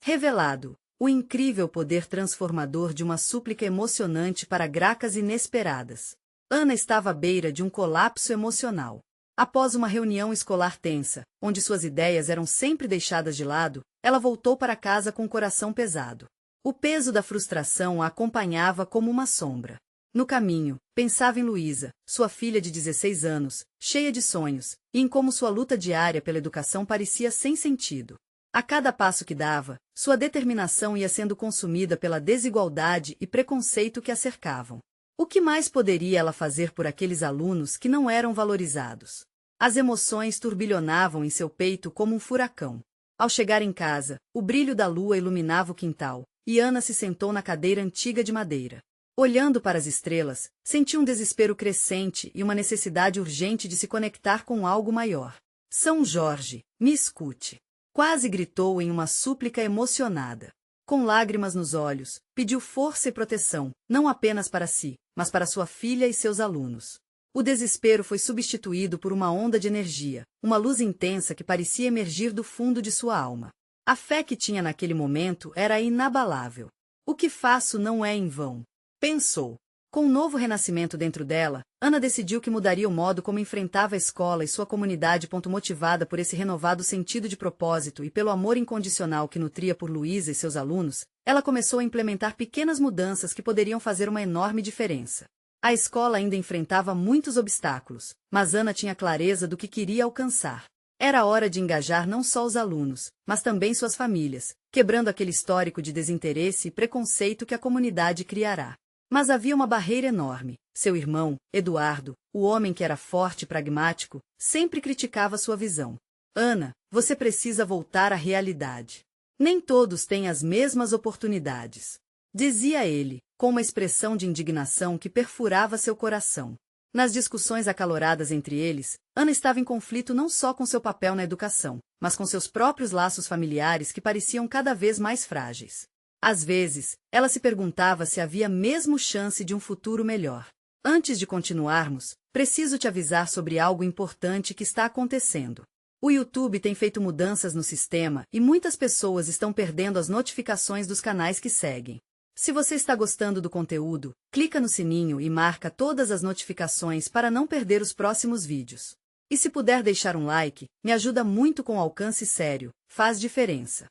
Revelado. O incrível poder transformador de uma súplica emocionante para gracas inesperadas. Ana estava à beira de um colapso emocional. Após uma reunião escolar tensa, onde suas ideias eram sempre deixadas de lado, ela voltou para casa com o coração pesado. O peso da frustração a acompanhava como uma sombra. No caminho, pensava em Luísa, sua filha de 16 anos, cheia de sonhos, e em como sua luta diária pela educação parecia sem sentido. A cada passo que dava, sua determinação ia sendo consumida pela desigualdade e preconceito que a cercavam. O que mais poderia ela fazer por aqueles alunos que não eram valorizados? As emoções turbilhonavam em seu peito como um furacão. Ao chegar em casa, o brilho da lua iluminava o quintal, e Ana se sentou na cadeira antiga de madeira. Olhando para as estrelas, sentiu um desespero crescente e uma necessidade urgente de se conectar com algo maior. São Jorge, me escute! Quase gritou em uma súplica emocionada. Com lágrimas nos olhos, pediu força e proteção, não apenas para si, mas para sua filha e seus alunos. O desespero foi substituído por uma onda de energia, uma luz intensa que parecia emergir do fundo de sua alma. A fé que tinha naquele momento era inabalável. O que faço não é em vão, pensou. Com um novo renascimento dentro dela, Ana decidiu que mudaria o modo como enfrentava a escola e sua comunidade. Motivada por esse renovado sentido de propósito e pelo amor incondicional que nutria por Luísa e seus alunos, ela começou a implementar pequenas mudanças que poderiam fazer uma enorme diferença. A escola ainda enfrentava muitos obstáculos, mas Ana tinha clareza do que queria alcançar. Era hora de engajar não só os alunos, mas também suas famílias, quebrando aquele histórico de desinteresse e preconceito que a comunidade criará. Mas havia uma barreira enorme. Seu irmão, Eduardo, o homem que era forte e pragmático, sempre criticava sua visão. Ana, você precisa voltar à realidade. Nem todos têm as mesmas oportunidades. Dizia ele, com uma expressão de indignação que perfurava seu coração. Nas discussões acaloradas entre eles, Ana estava em conflito não só com seu papel na educação, mas com seus próprios laços familiares que pareciam cada vez mais frágeis. Às vezes, ela se perguntava se havia mesmo chance de um futuro melhor. Antes de continuarmos, preciso te avisar sobre algo importante que está acontecendo. O YouTube tem feito mudanças no sistema e muitas pessoas estão perdendo as notificações dos canais que seguem. Se você está gostando do conteúdo, clica no sininho e marca todas as notificações para não perder os próximos vídeos. E se puder deixar um like, me ajuda muito com alcance sério, faz diferença.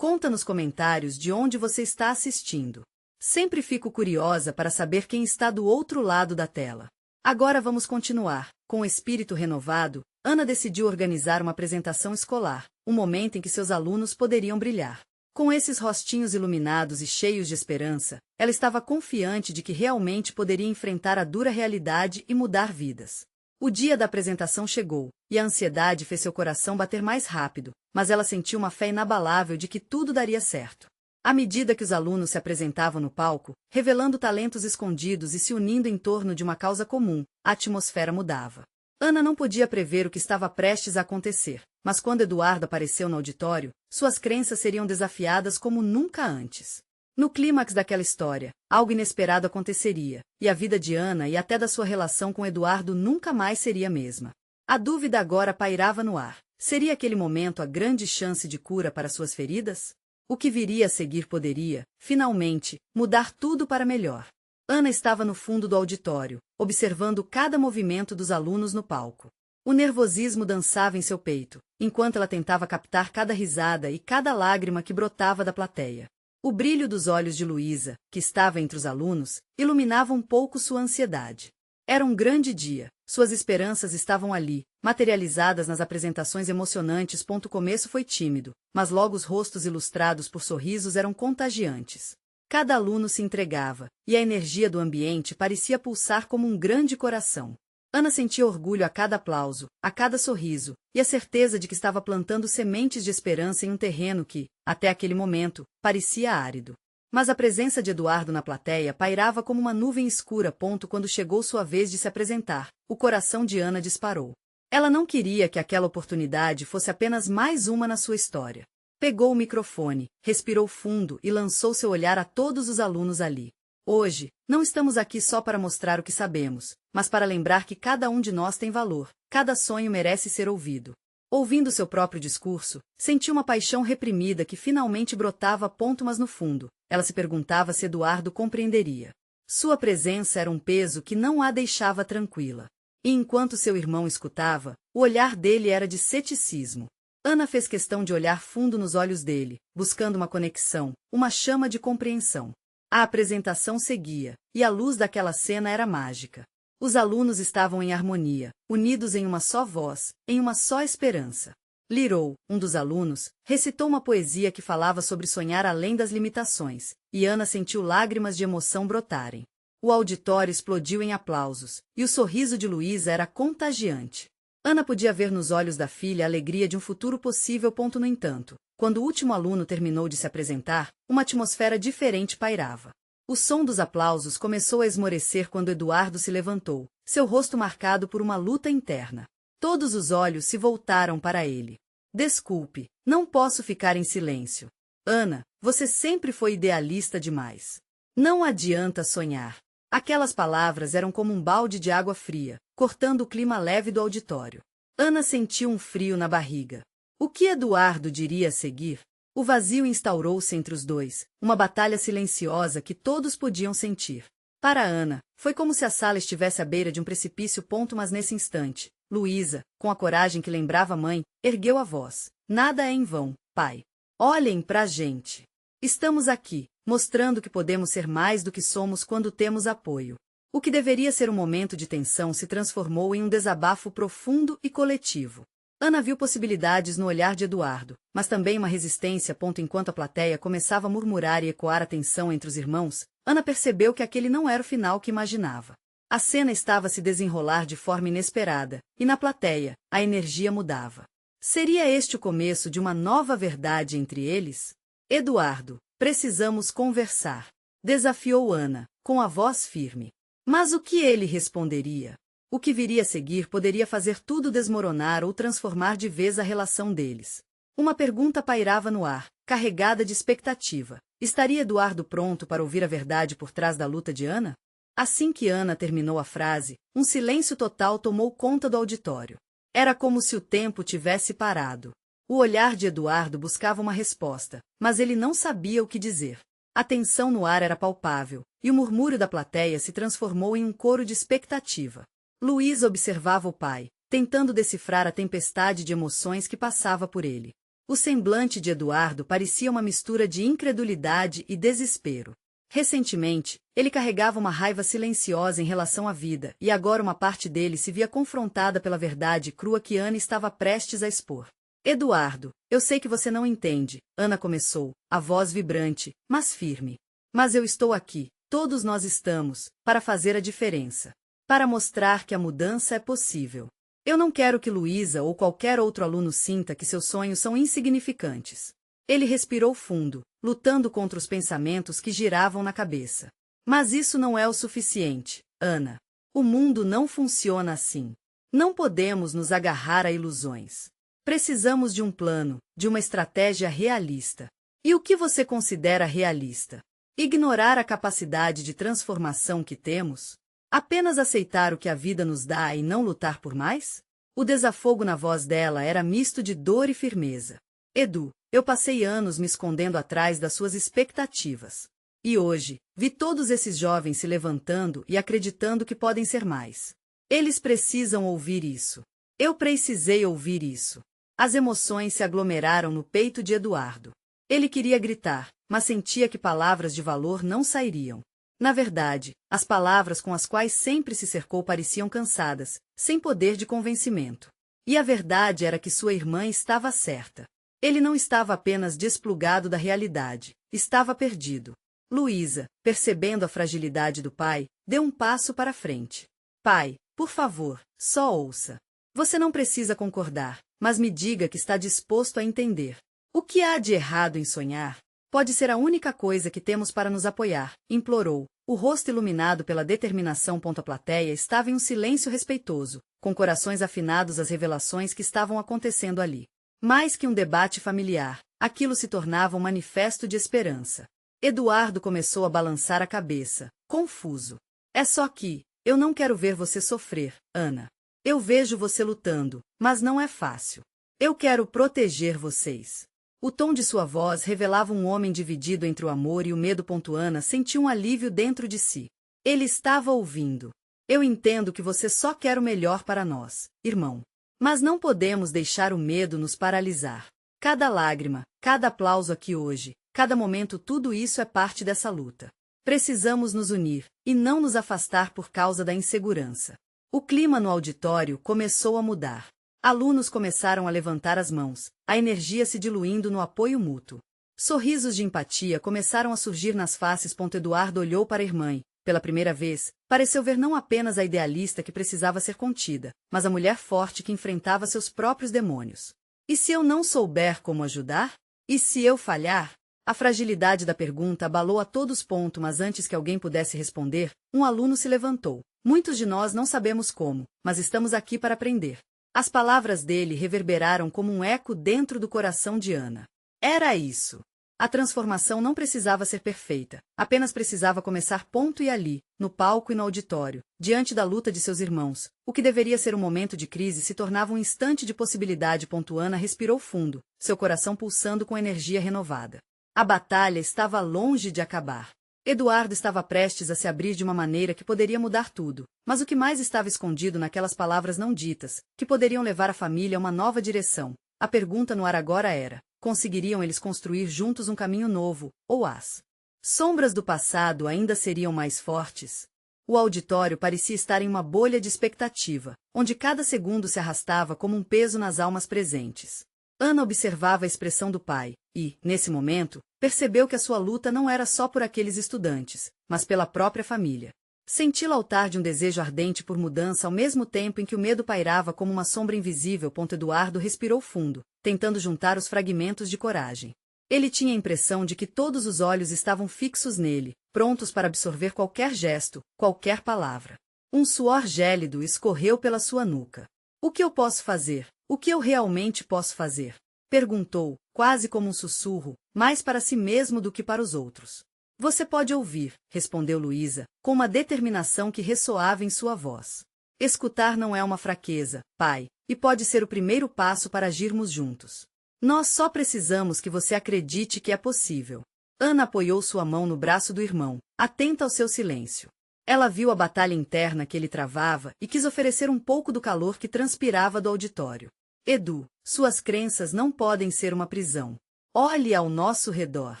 Conta nos comentários de onde você está assistindo. Sempre fico curiosa para saber quem está do outro lado da tela. Agora vamos continuar. Com o espírito renovado, Ana decidiu organizar uma apresentação escolar, um momento em que seus alunos poderiam brilhar. Com esses rostinhos iluminados e cheios de esperança, ela estava confiante de que realmente poderia enfrentar a dura realidade e mudar vidas. O dia da apresentação chegou, e a ansiedade fez seu coração bater mais rápido, mas ela sentiu uma fé inabalável de que tudo daria certo. À medida que os alunos se apresentavam no palco, revelando talentos escondidos e se unindo em torno de uma causa comum, a atmosfera mudava. Ana não podia prever o que estava prestes a acontecer, mas quando Eduardo apareceu no auditório, suas crenças seriam desafiadas como nunca antes. No clímax daquela história, algo inesperado aconteceria, e a vida de Ana e até da sua relação com Eduardo nunca mais seria a mesma. A dúvida agora pairava no ar. Seria aquele momento a grande chance de cura para suas feridas? O que viria a seguir poderia, finalmente, mudar tudo para melhor. Ana estava no fundo do auditório, observando cada movimento dos alunos no palco. O nervosismo dançava em seu peito, enquanto ela tentava captar cada risada e cada lágrima que brotava da plateia. O brilho dos olhos de Luísa, que estava entre os alunos, iluminava um pouco sua ansiedade. Era um grande dia, suas esperanças estavam ali, materializadas nas apresentações emocionantes. O começo foi tímido, mas logo os rostos ilustrados por sorrisos eram contagiantes. Cada aluno se entregava, e a energia do ambiente parecia pulsar como um grande coração. Ana sentia orgulho a cada aplauso, a cada sorriso, e a certeza de que estava plantando sementes de esperança em um terreno que, até aquele momento, parecia árido. Mas a presença de Eduardo na plateia pairava como uma nuvem escura. Quando chegou sua vez de se apresentar, o coração de Ana disparou. Ela não queria que aquela oportunidade fosse apenas mais uma na sua história. Pegou o microfone, respirou fundo e lançou seu olhar a todos os alunos ali. Hoje, não estamos aqui só para mostrar o que sabemos, mas para lembrar que cada um de nós tem valor, cada sonho merece ser ouvido. Ouvindo seu próprio discurso, sentiu uma paixão reprimida que finalmente brotava a ponto, mas no fundo, ela se perguntava se Eduardo compreenderia. Sua presença era um peso que não a deixava tranquila. E enquanto seu irmão escutava, o olhar dele era de ceticismo. Ana fez questão de olhar fundo nos olhos dele, buscando uma conexão, uma chama de compreensão. A apresentação seguia, e a luz daquela cena era mágica. Os alunos estavam em harmonia, unidos em uma só voz, em uma só esperança. Lirou, um dos alunos, recitou uma poesia que falava sobre sonhar além das limitações, e Ana sentiu lágrimas de emoção brotarem. O auditório explodiu em aplausos, e o sorriso de Luísa era contagiante. Ana podia ver nos olhos da filha a alegria de um futuro possível. No entanto, quando o último aluno terminou de se apresentar, uma atmosfera diferente pairava. O som dos aplausos começou a esmorecer quando Eduardo se levantou, seu rosto marcado por uma luta interna. Todos os olhos se voltaram para ele. Desculpe, não posso ficar em silêncio. Ana, você sempre foi idealista demais. Não adianta sonhar. Aquelas palavras eram como um balde de água fria, cortando o clima leve do auditório. Ana sentiu um frio na barriga. O que Eduardo diria a seguir? O vazio instaurou-se entre os dois, uma batalha silenciosa que todos podiam sentir. Para Ana, foi como se a sala estivesse à beira de um precipício. Mas nesse instante, Luísa, com a coragem que lembrava a mãe, ergueu a voz. Nada é em vão, pai. Olhem pra gente. Estamos aqui, mostrando que podemos ser mais do que somos quando temos apoio. O que deveria ser um momento de tensão se transformou em um desabafo profundo e coletivo. Ana viu possibilidades no olhar de Eduardo, mas também uma resistência. Enquanto a plateia começava a murmurar e ecoar a tensão entre os irmãos, Ana percebeu que aquele não era o final que imaginava. A cena estava a se desenrolar de forma inesperada, e na plateia, a energia mudava. Seria este o começo de uma nova verdade entre eles? Eduardo, precisamos conversar. Desafiou Ana, com a voz firme. Mas o que ele responderia? O que viria a seguir poderia fazer tudo desmoronar ou transformar de vez a relação deles. Uma pergunta pairava no ar, carregada de expectativa. Estaria Eduardo pronto para ouvir a verdade por trás da luta de Ana? Assim que Ana terminou a frase, um silêncio total tomou conta do auditório. Era como se o tempo tivesse parado. O olhar de Eduardo buscava uma resposta, mas ele não sabia o que dizer. A tensão no ar era palpável, e o murmúrio da plateia se transformou em um coro de expectativa. Luísa observava o pai, tentando decifrar a tempestade de emoções que passava por ele. O semblante de Eduardo parecia uma mistura de incredulidade e desespero. Recentemente, ele carregava uma raiva silenciosa em relação à vida, e agora uma parte dele se via confrontada pela verdade crua que Ana estava prestes a expor. Eduardo, eu sei que você não entende, Ana começou, a voz vibrante, mas firme. Mas eu estou aqui, todos nós estamos, para fazer a diferença. Para mostrar que a mudança é possível. Eu não quero que Luísa ou qualquer outro aluno sinta que seus sonhos são insignificantes. Ele respirou fundo, lutando contra os pensamentos que giravam na cabeça. Mas isso não é o suficiente, Ana. O mundo não funciona assim. Não podemos nos agarrar a ilusões. Precisamos de um plano, de uma estratégia realista. E o que você considera realista? Ignorar a capacidade de transformação que temos? Apenas aceitar o que a vida nos dá e não lutar por mais? O desafogo na voz dela era misto de dor e firmeza. Edu, eu passei anos me escondendo atrás das suas expectativas. E hoje, vi todos esses jovens se levantando e acreditando que podem ser mais. Eles precisam ouvir isso. Eu precisei ouvir isso. As emoções se aglomeraram no peito de Eduardo. Ele queria gritar, mas sentia que palavras de valor não sairiam. Na verdade, as palavras com as quais sempre se cercou pareciam cansadas, sem poder de convencimento. E a verdade era que sua irmã estava certa. Ele não estava apenas desplugado da realidade, estava perdido. Luísa, percebendo a fragilidade do pai, deu um passo para frente. Pai, por favor, só ouça. Você não precisa concordar, mas me diga que está disposto a entender. O que há de errado em sonhar? Pode ser a única coisa que temos para nos apoiar, implorou, o rosto iluminado pela determinação. A plateia estava em um silêncio respeitoso, com corações afinados às revelações que estavam acontecendo ali. Mais que um debate familiar, aquilo se tornava um manifesto de esperança. Eduardo começou a balançar a cabeça, confuso. É só que, eu não quero ver você sofrer, Ana. Eu vejo você lutando, mas não é fácil. Eu quero proteger vocês. O tom de sua voz revelava um homem dividido entre o amor e o medo. Ana sentiu um alívio dentro de si. Ele estava ouvindo. Eu entendo que você só quer o melhor para nós, irmão. Mas não podemos deixar o medo nos paralisar. Cada lágrima, cada aplauso aqui hoje, cada momento, tudo isso é parte dessa luta. Precisamos nos unir, e não nos afastar por causa da insegurança. O clima no auditório começou a mudar. Alunos começaram a levantar as mãos, a energia se diluindo no apoio mútuo. Sorrisos de empatia começaram a surgir nas faces. Eduardo olhou para a irmã e, pela primeira vez, pareceu ver não apenas a idealista que precisava ser contida, mas a mulher forte que enfrentava seus próprios demônios. E se eu não souber como ajudar? E se eu falhar? A fragilidade da pergunta abalou a todos. Mas antes que alguém pudesse responder, um aluno se levantou. Muitos de nós não sabemos como, mas estamos aqui para aprender. As palavras dele reverberaram como um eco dentro do coração de Ana. Era isso. A transformação não precisava ser perfeita, apenas precisava começar. E ali, no palco e no auditório, diante da luta de seus irmãos, o que deveria ser um momento de crise se tornava um instante de possibilidade. Ana respirou fundo, seu coração pulsando com energia renovada. A batalha estava longe de acabar. Eduardo estava prestes a se abrir de uma maneira que poderia mudar tudo, mas o que mais estava escondido naquelas palavras não ditas, que poderiam levar a família a uma nova direção? A pergunta no ar agora era: conseguiriam eles construir juntos um caminho novo, ou as sombras do passado ainda seriam mais fortes? O auditório parecia estar em uma bolha de expectativa, onde cada segundo se arrastava como um peso nas almas presentes. Ana observava a expressão do pai e, nesse momento, percebeu que a sua luta não era só por aqueles estudantes, mas pela própria família. Sentiu altar de um desejo ardente por mudança ao mesmo tempo em que o medo pairava como uma sombra invisível. Eduardo respirou fundo, tentando juntar os fragmentos de coragem. Ele tinha a impressão de que todos os olhos estavam fixos nele, prontos para absorver qualquer gesto, qualquer palavra. Um suor gélido escorreu pela sua nuca. O que eu posso fazer? O que eu realmente posso fazer? Perguntou, quase como um sussurro, mais para si mesmo do que para os outros. Você pode ouvir, respondeu Luísa, com uma determinação que ressoava em sua voz. Escutar não é uma fraqueza, pai, e pode ser o primeiro passo para agirmos juntos. Nós só precisamos que você acredite que é possível. Ana apoiou sua mão no braço do irmão, atenta ao seu silêncio. Ela viu a batalha interna que ele travava e quis oferecer um pouco do calor que transpirava do auditório. Edu, suas crenças não podem ser uma prisão. Olhe ao nosso redor.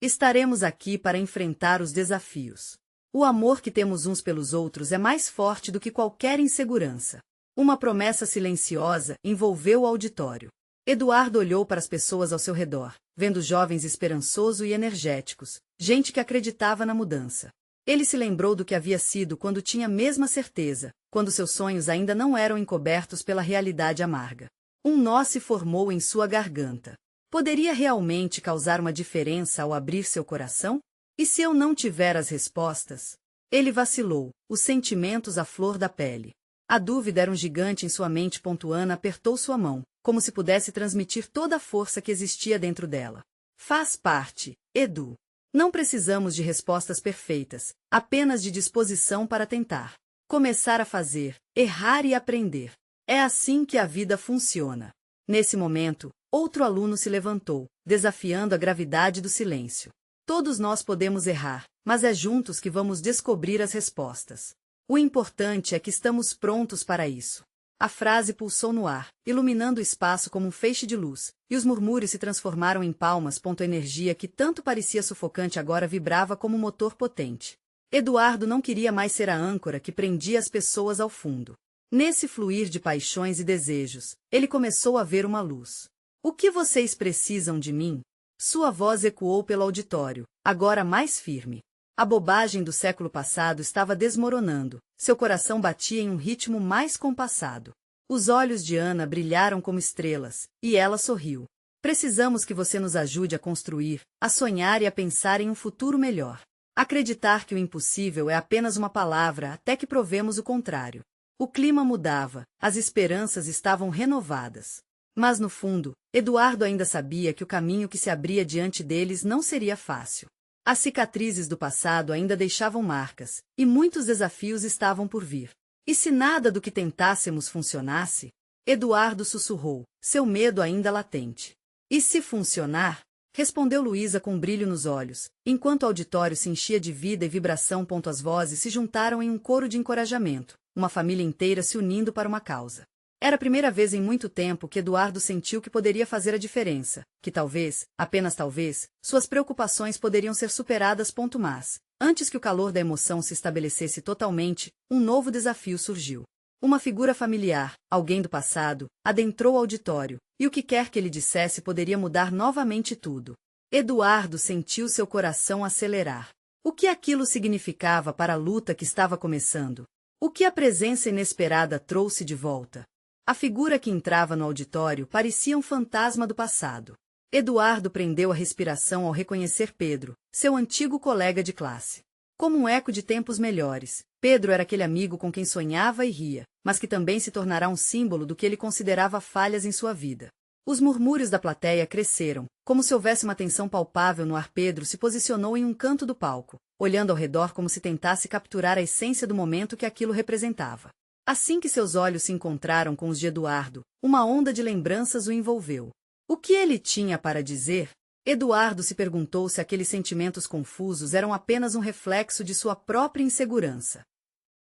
Estaremos aqui para enfrentar os desafios. O amor que temos uns pelos outros é mais forte do que qualquer insegurança. Uma promessa silenciosa envolveu o auditório. Eduardo olhou para as pessoas ao seu redor, vendo jovens esperançosos e energéticos, gente que acreditava na mudança. Ele se lembrou do que havia sido quando tinha a mesma certeza, quando seus sonhos ainda não eram encobertos pela realidade amarga. Um nó se formou em sua garganta. Poderia realmente causar uma diferença ao abrir seu coração? E se eu não tiver as respostas? Ele vacilou, os sentimentos à flor da pele. A dúvida era um gigante em sua mente. Ana apertou sua mão, como se pudesse transmitir toda a força que existia dentro dela. Faz parte, Edu. Não precisamos de respostas perfeitas, apenas de disposição para tentar. Começar a fazer, errar e aprender. É assim que a vida funciona. Nesse momento, outro aluno se levantou, desafiando a gravidade do silêncio. Todos nós podemos errar, mas é juntos que vamos descobrir as respostas. O importante é que estamos prontos para isso. A frase pulsou no ar, iluminando o espaço como um feixe de luz, e os murmúrios se transformaram em palmas. A energia que tanto parecia sufocante agora vibrava como um motor potente. Eduardo não queria mais ser a âncora que prendia as pessoas ao fundo. Nesse fluir de paixões e desejos, ele começou a ver uma luz. O que vocês precisam de mim? Sua voz ecoou pelo auditório, agora mais firme. A bobagem do século passado estava desmoronando, seu coração batia em um ritmo mais compassado. Os olhos de Ana brilharam como estrelas, e ela sorriu. Precisamos que você nos ajude a construir, a sonhar e a pensar em um futuro melhor. Acreditar que o impossível é apenas uma palavra até que provemos o contrário. O clima mudava, as esperanças estavam renovadas. Mas no fundo, Eduardo ainda sabia que o caminho que se abria diante deles não seria fácil. As cicatrizes do passado ainda deixavam marcas, e muitos desafios estavam por vir. E se nada do que tentássemos funcionasse? Eduardo sussurrou, seu medo ainda latente. E se funcionar? Respondeu Luísa com um brilho nos olhos, enquanto o auditório se enchia de vida e vibração. As vozes se juntaram em um coro de encorajamento, uma família inteira se unindo para uma causa. Era a primeira vez em muito tempo que Eduardo sentiu que poderia fazer a diferença, que talvez, apenas talvez, suas preocupações poderiam ser superadas. Mas, antes que o calor da emoção se estabelecesse totalmente, um novo desafio surgiu. Uma figura familiar, alguém do passado, adentrou o auditório, e o que quer que ele dissesse poderia mudar novamente tudo. Eduardo sentiu seu coração acelerar. O que aquilo significava para a luta que estava começando? O que a presença inesperada trouxe de volta? A figura que entrava no auditório parecia um fantasma do passado. Eduardo prendeu a respiração ao reconhecer Pedro, seu antigo colega de classe. Como um eco de tempos melhores, Pedro era aquele amigo com quem sonhava e ria, mas que também se tornará um símbolo do que ele considerava falhas em sua vida. Os murmúrios da plateia cresceram, como se houvesse uma tensão palpável no ar. Pedro se posicionou em um canto do palco, olhando ao redor como se tentasse capturar a essência do momento que aquilo representava. Assim que seus olhos se encontraram com os de Eduardo, uma onda de lembranças o envolveu. O que ele tinha para dizer? Eduardo se perguntou se aqueles sentimentos confusos eram apenas um reflexo de sua própria insegurança.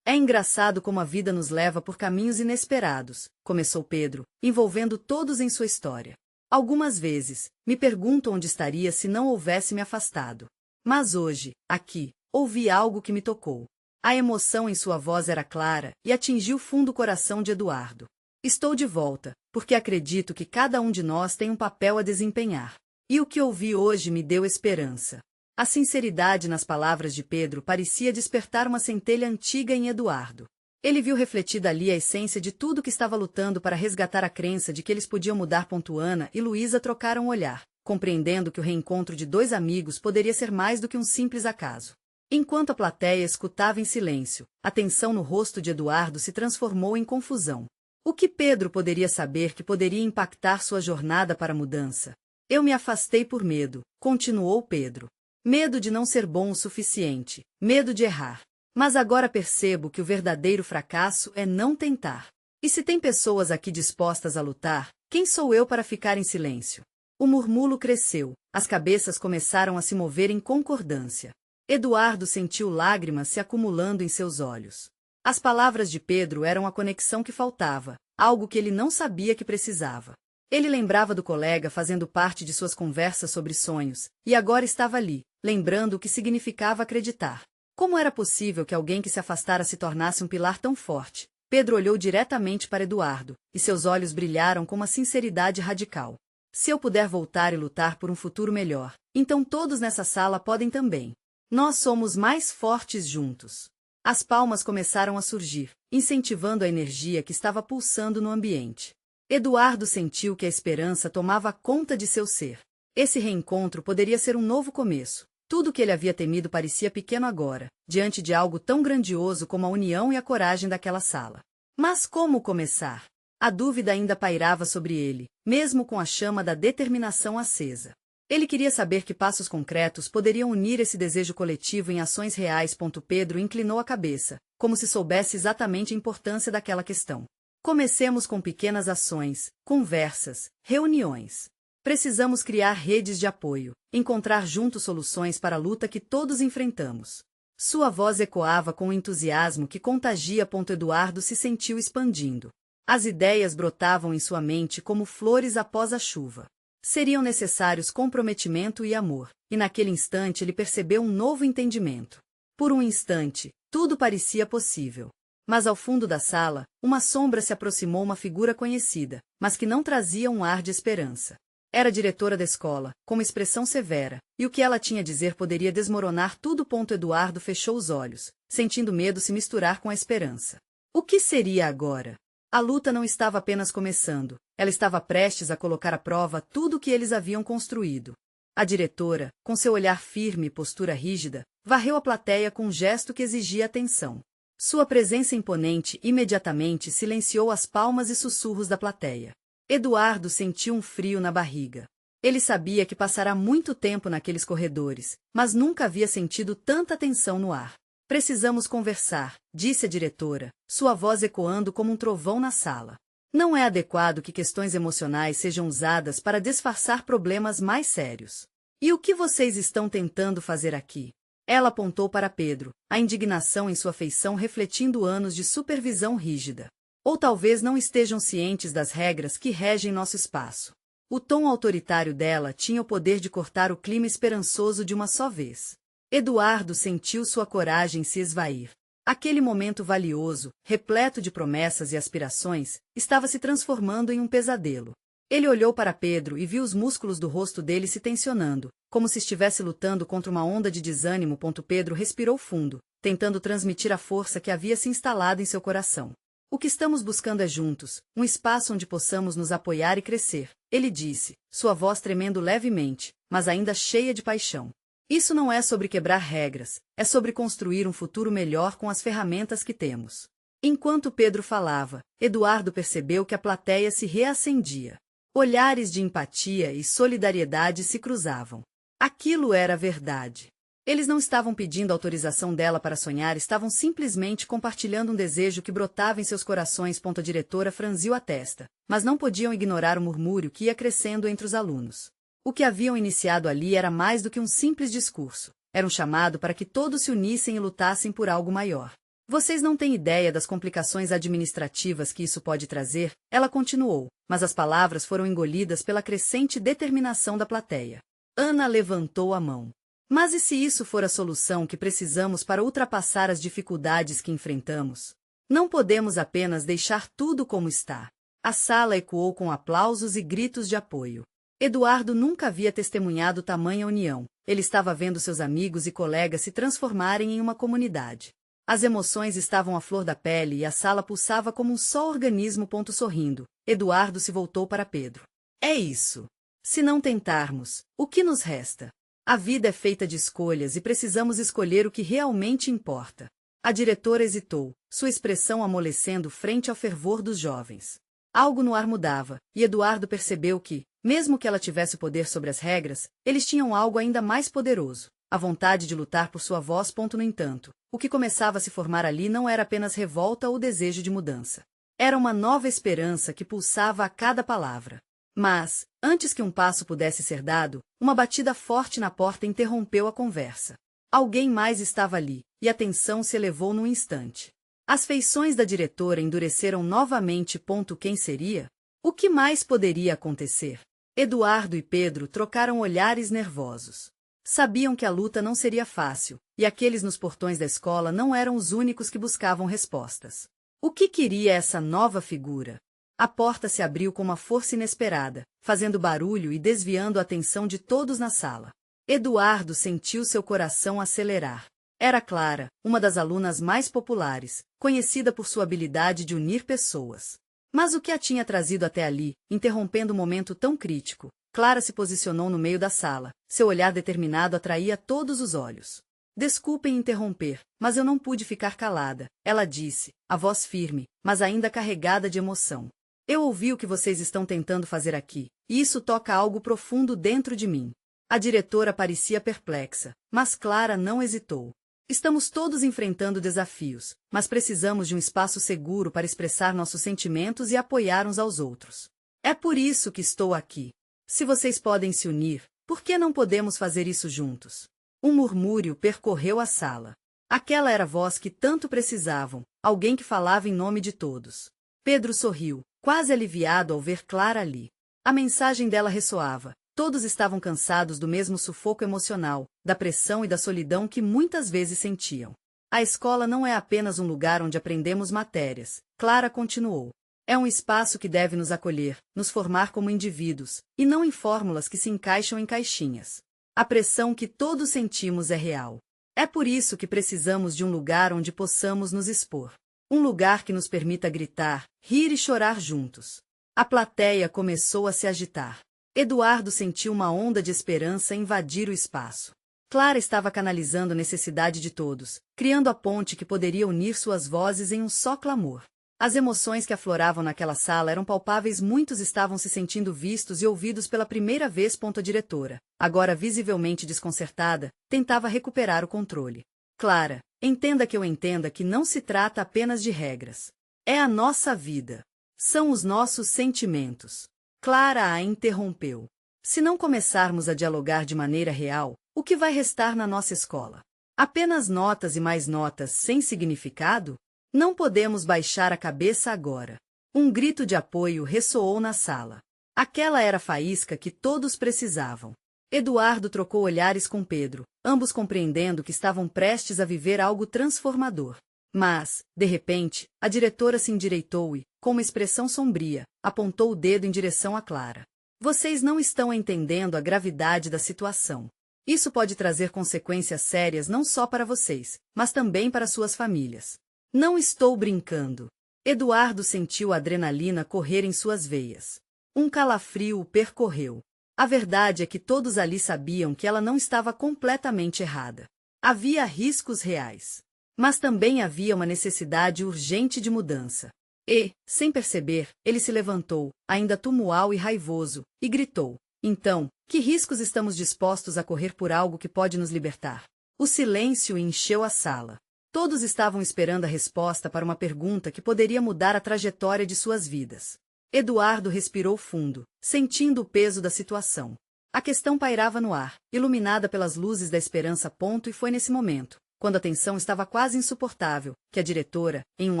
É engraçado como a vida nos leva por caminhos inesperados, começou Pedro, envolvendo todos em sua história. Algumas vezes, me pergunto onde estaria se não houvesse me afastado. Mas hoje, aqui, ouvi algo que me tocou. A emoção em sua voz era clara e atingiu fundo o coração de Eduardo. Estou de volta, porque acredito que cada um de nós tem um papel a desempenhar. E o que ouvi hoje me deu esperança. A sinceridade nas palavras de Pedro parecia despertar uma centelha antiga em Eduardo. Ele viu refletida ali a essência de tudo que estava lutando para resgatar a crença de que eles podiam mudar. Ana e Luísa trocaram um olhar, compreendendo que o reencontro de dois amigos poderia ser mais do que um simples acaso. Enquanto a plateia escutava em silêncio, a tensão no rosto de Eduardo se transformou em confusão. O que Pedro poderia saber que poderia impactar sua jornada para a mudança? Eu me afastei por medo, continuou Pedro. Medo de não ser bom o suficiente, medo de errar. Mas agora percebo que o verdadeiro fracasso é não tentar. E se tem pessoas aqui dispostas a lutar, quem sou eu para ficar em silêncio? O murmúrio cresceu, as cabeças começaram a se mover em concordância. Eduardo sentiu lágrimas se acumulando em seus olhos. As palavras de Pedro eram a conexão que faltava, algo que ele não sabia que precisava. Ele lembrava do colega fazendo parte de suas conversas sobre sonhos, e agora estava ali, lembrando o que significava acreditar. Como era possível que alguém que se afastara se tornasse um pilar tão forte? Pedro olhou diretamente para Eduardo, e seus olhos brilharam com uma sinceridade radical. Se eu puder voltar e lutar por um futuro melhor, então todos nessa sala podem também. Nós somos mais fortes juntos. As palmas começaram a surgir, incentivando a energia que estava pulsando no ambiente. Eduardo sentiu que a esperança tomava conta de seu ser. Esse reencontro poderia ser um novo começo. Tudo o que ele havia temido parecia pequeno agora, diante de algo tão grandioso como a união e a coragem daquela sala. Mas como começar? A dúvida ainda pairava sobre ele, mesmo com a chama da determinação acesa. Ele queria saber que passos concretos poderiam unir esse desejo coletivo em ações reais. Pedro inclinou a cabeça, como se soubesse exatamente a importância daquela questão. Comecemos com pequenas ações, conversas, reuniões. Precisamos criar redes de apoio, encontrar juntos soluções para a luta que todos enfrentamos. Sua voz ecoava com um entusiasmo que contagia. Eduardo se sentiu expandindo. As ideias brotavam em sua mente como flores após a chuva. Seriam necessários comprometimento e amor, e naquele instante ele percebeu um novo entendimento. Por um instante, tudo parecia possível. Mas ao fundo da sala, uma sombra se aproximou, uma figura conhecida, mas que não trazia um ar de esperança. Era a diretora da escola, com uma expressão severa, e o que ela tinha a dizer poderia desmoronar tudo. Eduardo fechou os olhos, sentindo medo se misturar com a esperança. O que seria agora? A luta não estava apenas começando, ela estava prestes a colocar à prova tudo o que eles haviam construído. A diretora, com seu olhar firme e postura rígida, varreu a plateia com um gesto que exigia atenção. Sua presença imponente imediatamente silenciou as palmas e sussurros da plateia. Eduardo sentiu um frio na barriga. Ele sabia que passará muito tempo naqueles corredores, mas nunca havia sentido tanta tensão no ar. Precisamos conversar, disse a diretora, sua voz ecoando como um trovão na sala. Não é adequado que questões emocionais sejam usadas para disfarçar problemas mais sérios. E o que vocês estão tentando fazer aqui? Ela apontou para Pedro, a indignação em sua feição refletindo anos de supervisão rígida. Ou talvez não estejam cientes das regras que regem nosso espaço. O tom autoritário dela tinha o poder de cortar o clima esperançoso de uma só vez. Eduardo sentiu sua coragem se esvair. Aquele momento valioso, repleto de promessas e aspirações, estava se transformando em um pesadelo. Ele olhou para Pedro e viu os músculos do rosto dele se tensionando, como se estivesse lutando contra uma onda de desânimo. Pedro respirou fundo, tentando transmitir a força que havia se instalado em seu coração. O que estamos buscando é juntos, um espaço onde possamos nos apoiar e crescer, ele disse, sua voz tremendo levemente, mas ainda cheia de paixão. Isso não é sobre quebrar regras, é sobre construir um futuro melhor com as ferramentas que temos. Enquanto Pedro falava, Eduardo percebeu que a plateia se reacendia. Olhares de empatia e solidariedade se cruzavam. Aquilo era verdade. Eles não estavam pedindo autorização dela para sonhar, estavam simplesmente compartilhando um desejo que brotava em seus corações. A diretora franziu a testa, mas não podiam ignorar o murmúrio que ia crescendo entre os alunos. O que haviam iniciado ali era mais do que um simples discurso. Era um chamado para que todos se unissem e lutassem por algo maior. Vocês não têm ideia das complicações administrativas que isso pode trazer, ela continuou, mas as palavras foram engolidas pela crescente determinação da plateia. Ana levantou a mão. Mas e se isso for a solução que precisamos para ultrapassar as dificuldades que enfrentamos? Não podemos apenas deixar tudo como está. A sala ecoou com aplausos e gritos de apoio. Eduardo nunca havia testemunhado tamanha união. Ele estava vendo seus amigos e colegas se transformarem em uma comunidade. As emoções estavam à flor da pele e a sala pulsava como um só organismo. Sorrindo, Eduardo se voltou para Pedro. É isso. Se não tentarmos, o que nos resta? A vida é feita de escolhas e precisamos escolher o que realmente importa. A diretora hesitou, sua expressão amolecendo frente ao fervor dos jovens. Algo no ar mudava, e Eduardo percebeu que, mesmo que ela tivesse o poder sobre as regras, eles tinham algo ainda mais poderoso, a vontade de lutar por sua voz. No entanto, o que começava a se formar ali não era apenas revolta ou desejo de mudança. Era uma nova esperança que pulsava a cada palavra. Mas, antes que um passo pudesse ser dado, uma batida forte na porta interrompeu a conversa. Alguém mais estava ali, e a tensão se elevou num instante. As feições da diretora endureceram novamente. Quem seria? O que mais poderia acontecer? Eduardo e Pedro trocaram olhares nervosos. Sabiam que a luta não seria fácil, e aqueles nos portões da escola não eram os únicos que buscavam respostas. O que queria essa nova figura? A porta se abriu com uma força inesperada, fazendo barulho e desviando a atenção de todos na sala. Eduardo sentiu seu coração acelerar. Era Clara, uma das alunas mais populares, conhecida por sua habilidade de unir pessoas. Mas o que a tinha trazido até ali, interrompendo um momento tão crítico? Clara se posicionou no meio da sala, seu olhar determinado atraía todos os olhos. Desculpem interromper, mas eu não pude ficar calada, ela disse, a voz firme, mas ainda carregada de emoção. Eu ouvi o que vocês estão tentando fazer aqui, e isso toca algo profundo dentro de mim. A diretora parecia perplexa, mas Clara não hesitou. Estamos todos enfrentando desafios, mas precisamos de um espaço seguro para expressar nossos sentimentos e apoiar uns aos outros. É por isso que estou aqui. Se vocês podem se unir, por que não podemos fazer isso juntos? Um murmúrio percorreu a sala. Aquela era a voz que tanto precisavam, alguém que falava em nome de todos. Pedro sorriu, quase aliviado ao ver Clara ali. A mensagem dela ressoava. Todos estavam cansados do mesmo sufoco emocional, da pressão e da solidão que muitas vezes sentiam. A escola não é apenas um lugar onde aprendemos matérias, Clara continuou. É um espaço que deve nos acolher, nos formar como indivíduos, e não em fórmulas que se encaixam em caixinhas. A pressão que todos sentimos é real. É por isso que precisamos de um lugar onde possamos nos expor. Um lugar que nos permita gritar, rir e chorar juntos. A plateia começou a se agitar. Eduardo sentiu uma onda de esperança invadir o espaço. Clara estava canalizando a necessidade de todos, criando a ponte que poderia unir suas vozes em um só clamor. As emoções que afloravam naquela sala eram palpáveis, muitos estavam se sentindo vistos e ouvidos pela primeira vez. A diretora, agora visivelmente desconcertada, tentava recuperar o controle. Clara, entenda que eu entenda que não se trata apenas de regras. É a nossa vida. São os nossos sentimentos. Clara a interrompeu. Se não começarmos a dialogar de maneira real, o que vai restar na nossa escola? Apenas notas e mais notas sem significado? Não podemos baixar a cabeça agora. Um grito de apoio ressoou na sala. Aquela era a faísca que todos precisavam. Eduardo trocou olhares com Pedro, ambos compreendendo que estavam prestes a viver algo transformador. Mas, de repente, a diretora se endireitou e, com uma expressão sombria, apontou o dedo em direção a Clara. Vocês não estão entendendo a gravidade da situação. Isso pode trazer consequências sérias não só para vocês, mas também para suas famílias. Não estou brincando. Eduardo sentiu a adrenalina correr em suas veias. Um calafrio o percorreu. A verdade é que todos ali sabiam que ela não estava completamente errada. Havia riscos reais. Mas também havia uma necessidade urgente de mudança. E, sem perceber, ele se levantou, ainda tumultuado e raivoso, e gritou: então, que riscos estamos dispostos a correr por algo que pode nos libertar? O silêncio encheu a sala. Todos estavam esperando a resposta para uma pergunta que poderia mudar a trajetória de suas vidas. Eduardo respirou fundo, sentindo o peso da situação. A questão pairava no ar, iluminada pelas luzes da esperança. E foi nesse momento, quando a tensão estava quase insuportável, que a diretora, em um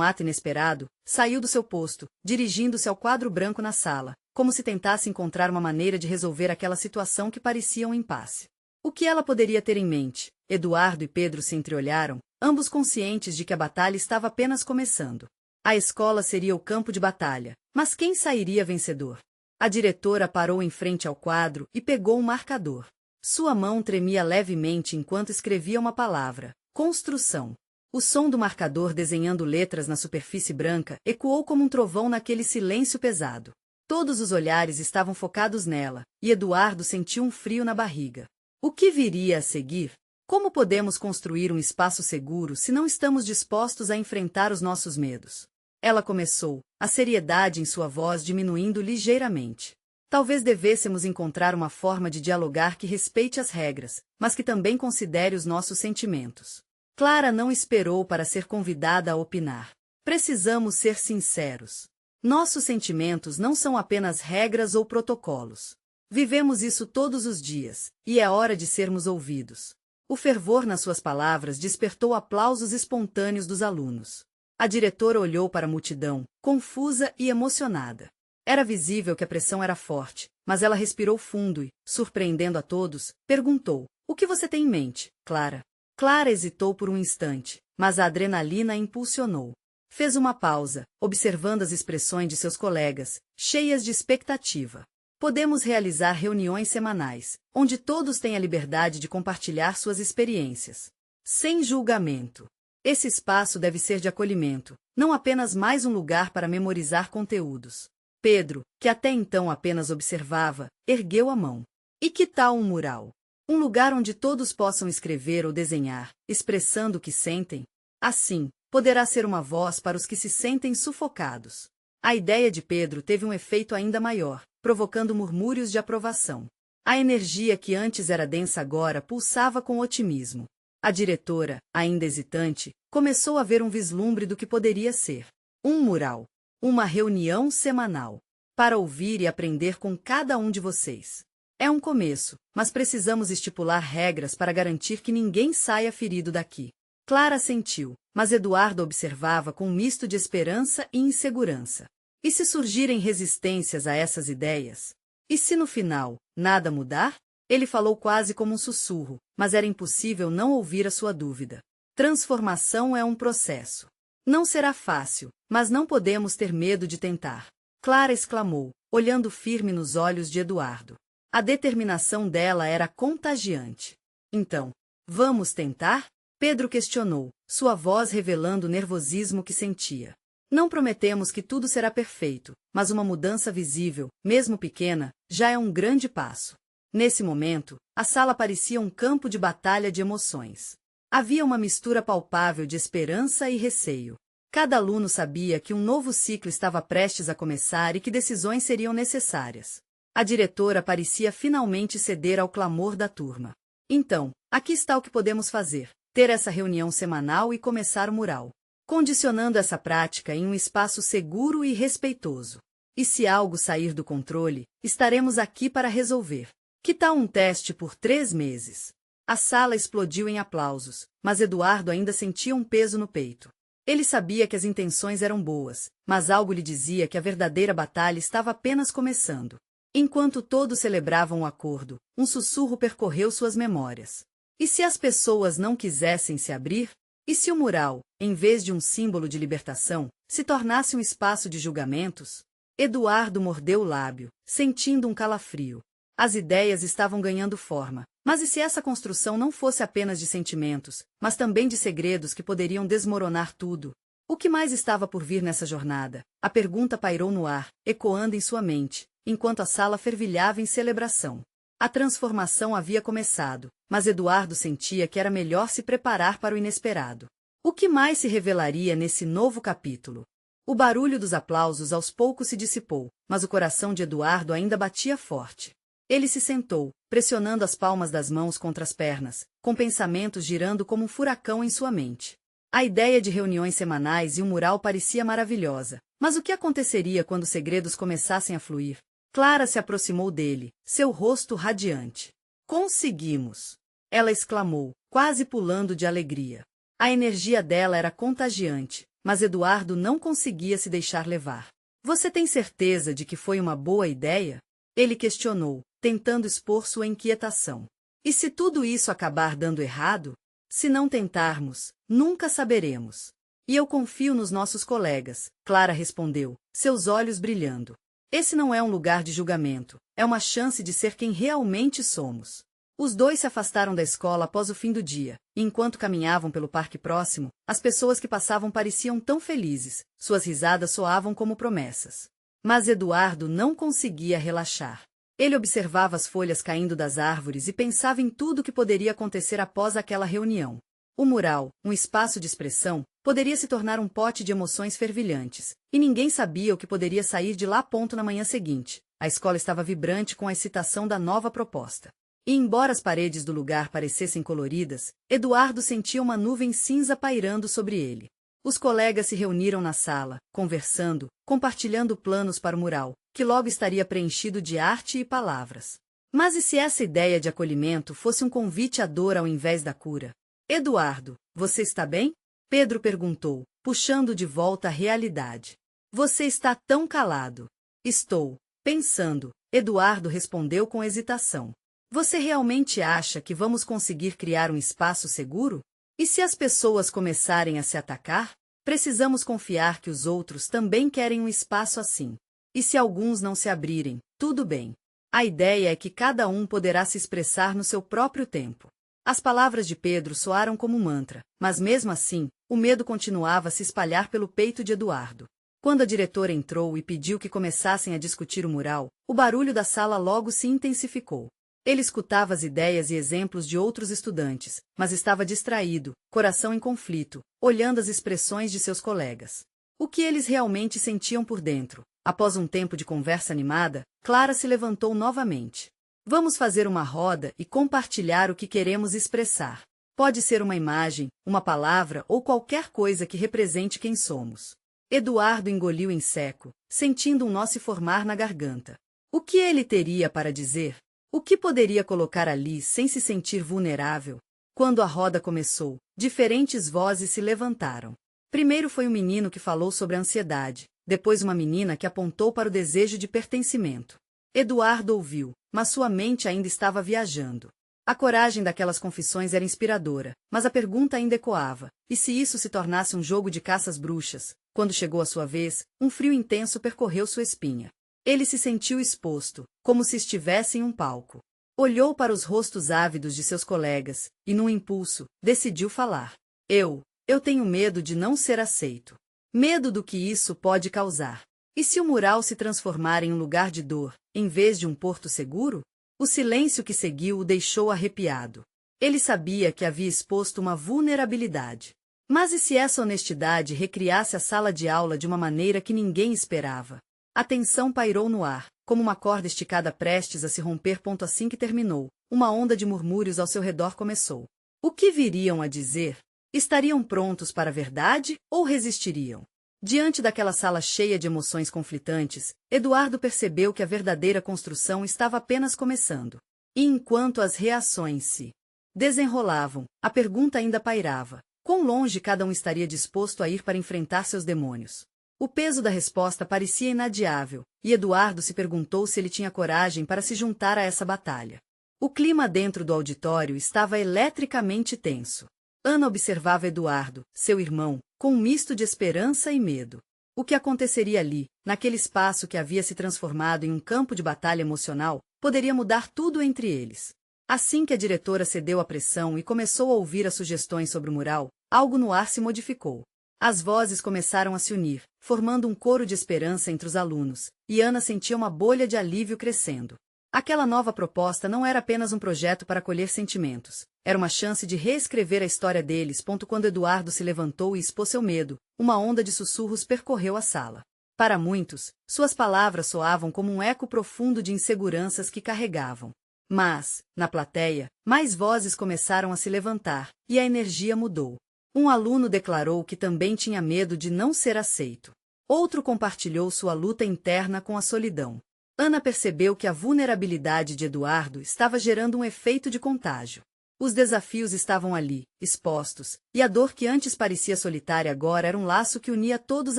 ato inesperado, saiu do seu posto, dirigindo-se ao quadro branco na sala, como se tentasse encontrar uma maneira de resolver aquela situação que parecia um impasse. O que ela poderia ter em mente? Eduardo e Pedro se entreolharam, ambos conscientes de que a batalha estava apenas começando. A escola seria o campo de batalha, mas quem sairia vencedor? A diretora parou em frente ao quadro e pegou um marcador. Sua mão tremia levemente enquanto escrevia uma palavra: construção. O som do marcador desenhando letras na superfície branca ecoou como um trovão naquele silêncio pesado. Todos os olhares estavam focados nela, e Eduardo sentiu um frio na barriga. O que viria a seguir? Como podemos construir um espaço seguro se não estamos dispostos a enfrentar os nossos medos? Ela começou, a seriedade em sua voz diminuindo ligeiramente. Talvez devêssemos encontrar uma forma de dialogar que respeite as regras, mas que também considere os nossos sentimentos. Clara não esperou para ser convidada a opinar. Precisamos ser sinceros. Nossos sentimentos não são apenas regras ou protocolos. Vivemos isso todos os dias, e é hora de sermos ouvidos. O fervor nas suas palavras despertou aplausos espontâneos dos alunos. A diretora olhou para a multidão, confusa e emocionada. Era visível que a pressão era forte, mas ela respirou fundo e, surpreendendo a todos, perguntou: o que você tem em mente, Clara? Clara hesitou por um instante, mas a adrenalina a impulsionou. Fez uma pausa, observando as expressões de seus colegas, cheias de expectativa. Podemos realizar reuniões semanais, onde todos têm a liberdade de compartilhar suas experiências. Sem julgamento. Esse espaço deve ser de acolhimento, não apenas mais um lugar para memorizar conteúdos. Pedro, que até então apenas observava, ergueu a mão. E que tal um mural? Um lugar onde todos possam escrever ou desenhar, expressando o que sentem? Assim, poderá ser uma voz para os que se sentem sufocados. A ideia de Pedro teve um efeito ainda maior, provocando murmúrios de aprovação. A energia que antes era densa agora pulsava com otimismo. A diretora, ainda hesitante, começou a ver um vislumbre do que poderia ser. Um mural. Uma reunião semanal. Para ouvir e aprender com cada um de vocês. É um começo, mas precisamos estipular regras para garantir que ninguém saia ferido daqui. Clara sentiu, mas Eduardo observava com um misto de esperança e insegurança. E se surgirem resistências a essas ideias? E se no final, nada mudar? Ele falou quase como um sussurro, mas era impossível não ouvir a sua dúvida. Transformação é um processo. Não será fácil, mas não podemos ter medo de tentar. Clara exclamou, olhando firme nos olhos de Eduardo. A determinação dela era contagiante. Então, vamos tentar? Pedro questionou, sua voz revelando o nervosismo que sentia. Não prometemos que tudo será perfeito, mas uma mudança visível, mesmo pequena, já é um grande passo. Nesse momento, a sala parecia um campo de batalha de emoções. Havia uma mistura palpável de esperança e receio. Cada aluno sabia que um novo ciclo estava prestes a começar e que decisões seriam necessárias. A diretora parecia finalmente ceder ao clamor da turma. Então, aqui está o que podemos fazer: ter essa reunião semanal e começar o mural. condicionando essa prática em um espaço seguro e respeitoso. E se algo sair do controle, estaremos aqui para resolver. Que tal um teste por 3 meses? A sala explodiu em aplausos, mas Eduardo ainda sentia um peso no peito. Ele sabia que as intenções eram boas, mas algo lhe dizia que a verdadeira batalha estava apenas começando. Enquanto todos celebravam o acordo, um sussurro percorreu suas memórias. E se as pessoas não quisessem se abrir? E se o mural, em vez de um símbolo de libertação, se tornasse um espaço de julgamentos? Eduardo mordeu o lábio, sentindo um calafrio. As ideias estavam ganhando forma, mas e se essa construção não fosse apenas de sentimentos, mas também de segredos que poderiam desmoronar tudo? O que mais estava por vir nessa jornada? A pergunta pairou no ar, ecoando em sua mente, enquanto a sala fervilhava em celebração. A transformação havia começado, mas Eduardo sentia que era melhor se preparar para o inesperado. O que mais se revelaria nesse novo capítulo? O barulho dos aplausos aos poucos se dissipou, mas o coração de Eduardo ainda batia forte. Ele se sentou, pressionando as palmas das mãos contra as pernas, com pensamentos girando como um furacão em sua mente. A ideia de reuniões semanais e um mural parecia maravilhosa, mas o que aconteceria quando os segredos começassem a fluir? Clara se aproximou dele, seu rosto radiante. Conseguimos! Ela exclamou, quase pulando de alegria. A energia dela era contagiante, mas Eduardo não conseguia se deixar levar. Você tem certeza de que foi uma boa ideia? Ele questionou, tentando expor sua inquietação. E se tudo isso acabar dando errado? Se não tentarmos, nunca saberemos. E eu confio nos nossos colegas, Clara respondeu, seus olhos brilhando. Esse não é um lugar de julgamento, é uma chance de ser quem realmente somos. Os dois se afastaram da escola após o fim do dia, e enquanto caminhavam pelo parque próximo, as pessoas que passavam pareciam tão felizes, suas risadas soavam como promessas. Mas Eduardo não conseguia relaxar. Ele observava as folhas caindo das árvores e pensava em tudo o que poderia acontecer após aquela reunião. O mural, um espaço de expressão, poderia se tornar um pote de emoções fervilhantes, e ninguém sabia o que poderia sair de lá. Na manhã seguinte, a escola estava vibrante com a excitação da nova proposta. E embora as paredes do lugar parecessem coloridas, Eduardo sentia uma nuvem cinza pairando sobre ele. Os colegas se reuniram na sala, conversando, compartilhando planos para o mural, que logo estaria preenchido de arte e palavras. Mas e se essa ideia de acolhimento fosse um convite à dor ao invés da cura? Eduardo, você está bem? Pedro perguntou, puxando de volta a realidade. Você está tão calado. Estou pensando, Eduardo respondeu com hesitação. Você realmente acha que vamos conseguir criar um espaço seguro? E se as pessoas começarem a se atacar? Precisamos confiar que os outros também querem um espaço assim. E se alguns não se abrirem, tudo bem. A ideia é que cada um poderá se expressar no seu próprio tempo. As palavras de Pedro soaram como um mantra, mas mesmo assim, o medo continuava a se espalhar pelo peito de Eduardo. Quando a diretora entrou e pediu que começassem a discutir o mural, o barulho da sala logo se intensificou. Ele escutava as ideias e exemplos de outros estudantes, mas estava distraído, coração em conflito, olhando as expressões de seus colegas. O que eles realmente sentiam por dentro? Após um tempo de conversa animada, Clara se levantou novamente. Vamos fazer uma roda e compartilhar o que queremos expressar. Pode ser uma imagem, uma palavra ou qualquer coisa que represente quem somos. Eduardo engoliu em seco, sentindo um nó se formar na garganta. O que ele teria para dizer? O que poderia colocar ali sem se sentir vulnerável? Quando a roda começou, diferentes vozes se levantaram. Primeiro foi um menino que falou sobre a ansiedade, depois uma menina que apontou para o desejo de pertencimento. Eduardo ouviu, mas sua mente ainda estava viajando. A coragem daquelas confissões era inspiradora, mas a pergunta ainda ecoava, e se isso se tornasse um jogo de caça às bruxas? Quando chegou a sua vez, um frio intenso percorreu sua espinha. Ele se sentiu exposto, como se estivesse em um palco. Olhou para os rostos ávidos de seus colegas, e num impulso, decidiu falar. Eu tenho medo de não ser aceito. Medo do que isso pode causar. E se o mural se transformar em um lugar de dor, em vez de um porto seguro? O silêncio que seguiu o deixou arrepiado. Ele sabia que havia exposto uma vulnerabilidade. Mas e se essa honestidade recriasse a sala de aula de uma maneira que ninguém esperava? A tensão pairou no ar, como uma corda esticada prestes a se romper. Assim que terminou, uma onda de murmúrios ao seu redor começou. O que viriam a dizer? Estariam prontos para a verdade ou resistiriam? Diante daquela sala cheia de emoções conflitantes, Eduardo percebeu que a verdadeira construção estava apenas começando. E enquanto as reações se desenrolavam, a pergunta ainda pairava: quão longe cada um estaria disposto a ir para enfrentar seus demônios? O peso da resposta parecia inadiável, e Eduardo se perguntou se ele tinha coragem para se juntar a essa batalha. O clima dentro do auditório estava eletricamente tenso. Ana observava Eduardo, seu irmão, com um misto de esperança e medo. O que aconteceria ali, naquele espaço que havia se transformado em um campo de batalha emocional, poderia mudar tudo entre eles. Assim que a diretora cedeu à pressão e começou a ouvir as sugestões sobre o mural, algo no ar se modificou. As vozes começaram a se unir, formando um coro de esperança entre os alunos, e Ana sentia uma bolha de alívio crescendo. Aquela nova proposta não era apenas um projeto para colher sentimentos, era uma chance de reescrever a história deles. Quando Eduardo se levantou e expôs seu medo, uma onda de sussurros percorreu a sala. Para muitos, suas palavras soavam como um eco profundo de inseguranças que carregavam. Mas, na plateia, mais vozes começaram a se levantar, e a energia mudou. Um aluno declarou que também tinha medo de não ser aceito. Outro compartilhou sua luta interna com a solidão. Ana percebeu que a vulnerabilidade de Eduardo estava gerando um efeito de contágio. Os desafios estavam ali, expostos, e a dor que antes parecia solitária agora era um laço que unia todos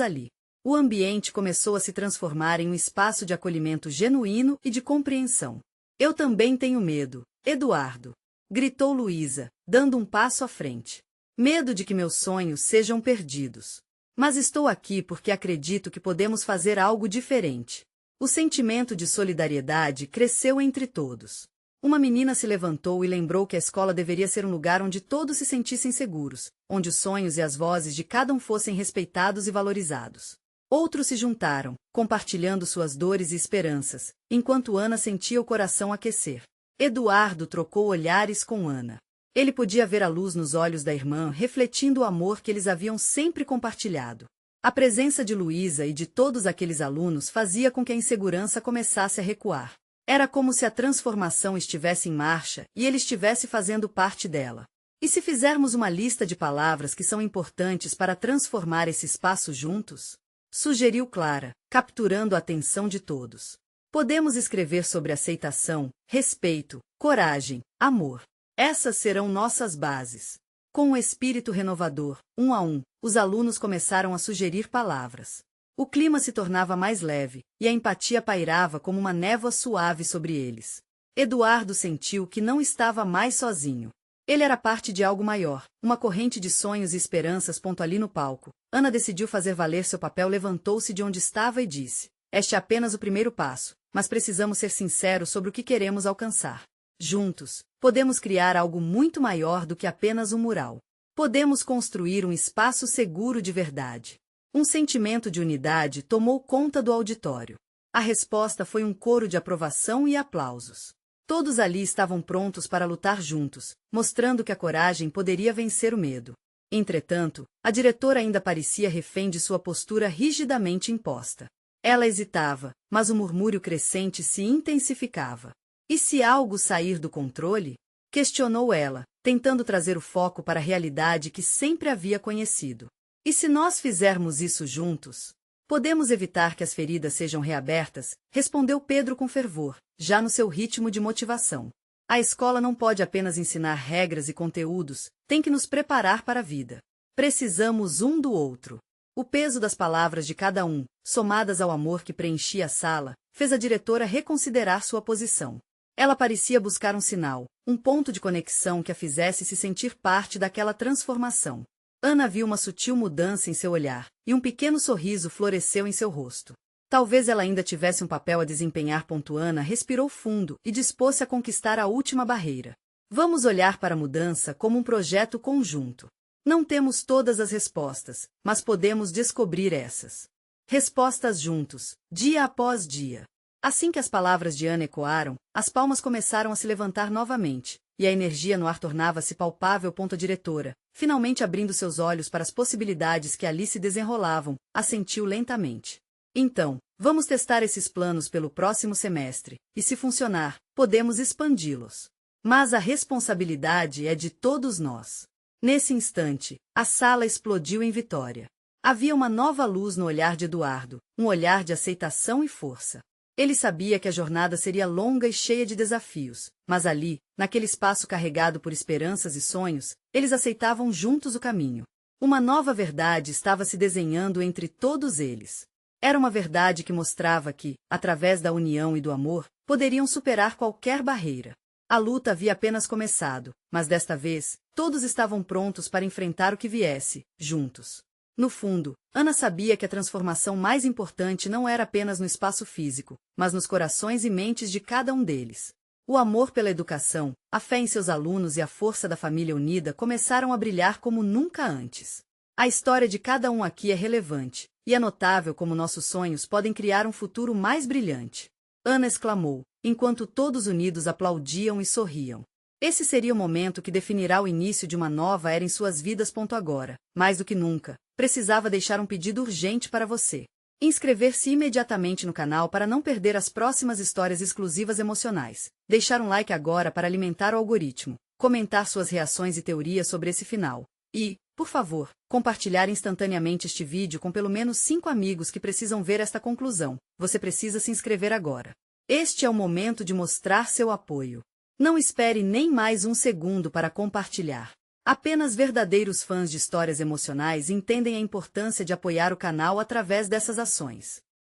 ali. O ambiente começou a se transformar em um espaço de acolhimento genuíno e de compreensão. Eu também tenho medo, Eduardo, gritou Luísa, dando um passo à frente. Medo de que meus sonhos sejam perdidos. Mas estou aqui porque acredito que podemos fazer algo diferente. O sentimento de solidariedade cresceu entre todos. Uma menina se levantou e lembrou que a escola deveria ser um lugar onde todos se sentissem seguros, onde os sonhos e as vozes de cada um fossem respeitados e valorizados. Outros se juntaram, compartilhando suas dores e esperanças, enquanto Ana sentia o coração aquecer. Eduardo trocou olhares com Ana. Ele podia ver a luz nos olhos da irmã refletindo o amor que eles haviam sempre compartilhado. A presença de Luísa e de todos aqueles alunos fazia com que a insegurança começasse a recuar. Era como se a transformação estivesse em marcha e ele estivesse fazendo parte dela. E se fizermos uma lista de palavras que são importantes para transformar esse espaço juntos? Sugeriu Clara, capturando a atenção de todos. Podemos escrever sobre aceitação, respeito, coragem, amor. Essas serão nossas bases. Com o espírito renovador, um a um, os alunos começaram a sugerir palavras. O clima se tornava mais leve, e a empatia pairava como uma névoa suave sobre eles. Eduardo sentiu que não estava mais sozinho. Ele era parte de algo maior, uma corrente de sonhos e esperanças. Ali no palco, Ana decidiu fazer valer seu papel, levantou-se de onde estava e disse: este é apenas o primeiro passo, mas precisamos ser sinceros sobre o que queremos alcançar. Juntos, podemos criar algo muito maior do que apenas um mural. Podemos construir um espaço seguro de verdade. Um sentimento de unidade tomou conta do auditório. A resposta foi um coro de aprovação e aplausos. Todos ali estavam prontos para lutar juntos, mostrando que a coragem poderia vencer o medo. Entretanto, a diretora ainda parecia refém de sua postura rigidamente imposta. Ela hesitava, mas o murmúrio crescente se intensificava. E se algo sair do controle? Questionou ela, tentando trazer o foco para a realidade que sempre havia conhecido. E se nós fizermos isso juntos? Podemos evitar que as feridas sejam reabertas, respondeu Pedro com fervor, já no seu ritmo de motivação. A escola não pode apenas ensinar regras e conteúdos, tem que nos preparar para a vida. Precisamos um do outro. O peso das palavras de cada um, somadas ao amor que preenchia a sala, fez a diretora reconsiderar sua posição. Ela parecia buscar um sinal, um ponto de conexão que a fizesse se sentir parte daquela transformação. Ana viu uma sutil mudança em seu olhar, e um pequeno sorriso floresceu em seu rosto. Talvez ela ainda tivesse um papel a desempenhar. Ana respirou fundo e dispôs-se a conquistar a última barreira. Vamos olhar para a mudança como um projeto conjunto. Não temos todas as respostas, mas podemos descobrir essas respostas juntos, dia após dia. Assim que as palavras de Ana ecoaram, as palmas começaram a se levantar novamente, e a energia no ar tornava-se palpável. A diretora, finalmente abrindo seus olhos para as possibilidades que ali se desenrolavam, assentiu lentamente. Então, vamos testar esses planos pelo próximo semestre, e se funcionar, podemos expandi-los. Mas a responsabilidade é de todos nós. Nesse instante, a sala explodiu em vitória. Havia uma nova luz no olhar de Eduardo, um olhar de aceitação e força. Ele sabia que a jornada seria longa e cheia de desafios, mas ali, naquele espaço carregado por esperanças e sonhos, eles aceitavam juntos o caminho. Uma nova verdade estava se desenhando entre todos eles. Era uma verdade que mostrava que, através da união e do amor, poderiam superar qualquer barreira. A luta havia apenas começado, mas desta vez, todos estavam prontos para enfrentar o que viesse, juntos. No fundo, Ana sabia que a transformação mais importante não era apenas no espaço físico, mas nos corações e mentes de cada um deles. O amor pela educação, a fé em seus alunos e a força da família unida começaram a brilhar como nunca antes. A história de cada um aqui é relevante, e é notável como nossos sonhos podem criar um futuro mais brilhante. Ana exclamou, enquanto todos unidos aplaudiam e sorriam. Esse seria o momento que definirá o início de uma nova era em suas vidas. Agora, mais do que nunca, precisava deixar um pedido urgente para você. Inscrever-se imediatamente no canal para não perder as próximas histórias exclusivas emocionais. Deixar um like agora para alimentar o algoritmo. Comentar suas reações e teorias sobre esse final. E, por favor, compartilhar instantaneamente este vídeo com pelo menos 5 amigos que precisam ver esta conclusão. Você precisa se inscrever agora. Este é o momento de mostrar seu apoio. Não espere nem mais um segundo para compartilhar. Apenas verdadeiros fãs de histórias emocionais entendem a importância de apoiar o canal através dessas ações.